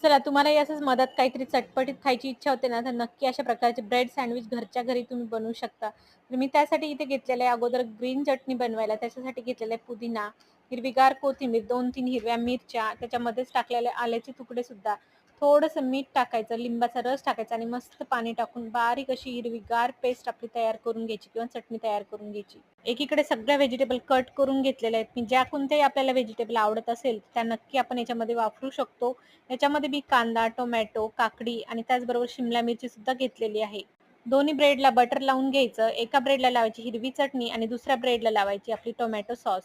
चला तुम्हालाही असंच मधात काहीतरी चटपटीत खायची इच्छा होते ना, तर नक्की अशा प्रकारचे ब्रेड सँडविच घरच्या घरी तुम्ही बनवू शकता. तर मी त्यासाठी इथे घेतलेलं आहे अगोदर ग्रीन चटणी बनवायला. त्याच्यासाठी घेतलेला आहे पुदिना, हिरवीगार कोथिंबीर, 2-3 हिरव्या मिरच्या, त्याच्यामध्येच टाकलेले आल्याचे तुकडे सुद्धा, थोडंसं मीठ टाकायचं, लिंबाचा रस टाकायचा आणि मस्त पाणी टाकून बारीक अशी हिरवीगार पेस्ट आपली तयार करून घ्यायची किंवा चटणी तयार करून घ्यायची. एकीकडे सगळ्या व्हेजिटेबल कट करून घेतलेल्या आहेत. मी ज्या कोणत्याही आपल्याला व्हेजिटेबल आवडत असेल, त्या नक्की आपण याच्यामध्ये वापरू शकतो. याच्यामध्ये मी कांदा, टोमॅटो, काकडी आणि त्याचबरोबर शिमला मिरची सुद्धा घेतलेली आहे. दोन्ही ब्रेडला बटर लावून घ्यायचं. एका ब्रेडला लावायची हिरवी चटणी आणि दुसऱ्या ब्रेडला लावायची आपली टोमॅटो सॉस.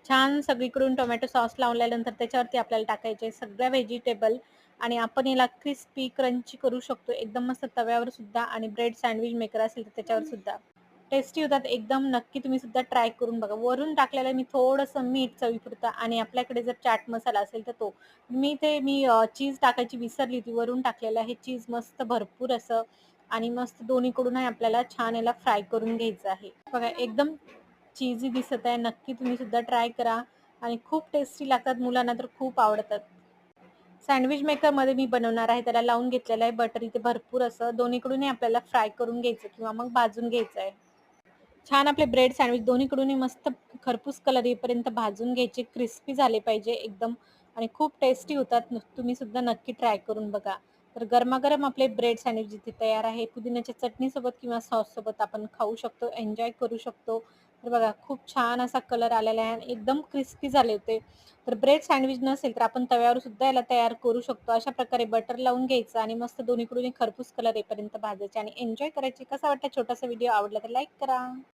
छान सगळीकडून टोमॅटो सॉस लावल्यानंतर त्याच्यावरती आपल्याला टाकायचे सगळ्या व्हेजिटेबल आणि आपण याला क्रिस्पी, क्रंची करू शकतो. एकदम मस्त तव्यावर सुद्धा आणि ब्रेड सँडविच मेकर असेल तर त्याच्यावर सुद्धा. टेस्टी होतात एकदम. नक्की तुम्ही सुद्धा ट्राय करून बघा. वरून टाकलेलं मी थोडंसं मीठ चवीपुरतं आणि आपल्याकडे जर चाट मसाला असेल तर तो. मी चीज टाकायची विसरली होती. वरून टाकलेलं आहे चीज मस्त भरपूर असं आणि मस्त दोन्हीकडूनही आपल्याला छान याला फ्राय करून घ्यायचं आहे. बघा एकदम चीझी दिसत आहे. नक्की तुम्ही सुद्धा ट्राय करा आणि खूप टेस्टी लागतात. मुलांना तर खूप आवडतात. सँडविच मेकरमध्ये मी बनवणार आहे. त्याला लावून घेतलेलं आहे बटर इथे भरपूर असं. दोन्हीकडूनही आपल्याला फ्राय करून घ्यायचं किंवा मग भाजून घ्यायचं आहे. छान आपले ब्रेड सँडविच दोन्हीकडूनही मस्त खरपूस कलर येईपर्यंत भाजून घ्यायचे. क्रिस्पी झाले पाहिजे एकदम आणि खूप टेस्टी होतात. तुम्ही सुद्धा नक्की ट्राय करून बघा. तर गरमागरम आपले ब्रेड सँडविच इथे तयार आहे. पुदिन्याच्या चटणीसोबत किंवा सॉससोबत आपण खाऊ शकतो, एन्जॉय करू शकतो. तर बघा खूप छान असा कलर आलेला आहे आणि एकदम क्रिस्पी झाले होते. तर ब्रेड सँडविच नसेल तर आपण तव्यावर सुद्धा याला तयार करू शकतो. अशा प्रकारे बटर लावून घ्यायचं आणि मस्त दोन्हीकडून खरपूस कलर येईपर्यंत भाजायचे आणि एन्जॉय करायचे. कसा वाटला छोटासा व्हिडिओ आवडला तर लाईक करा.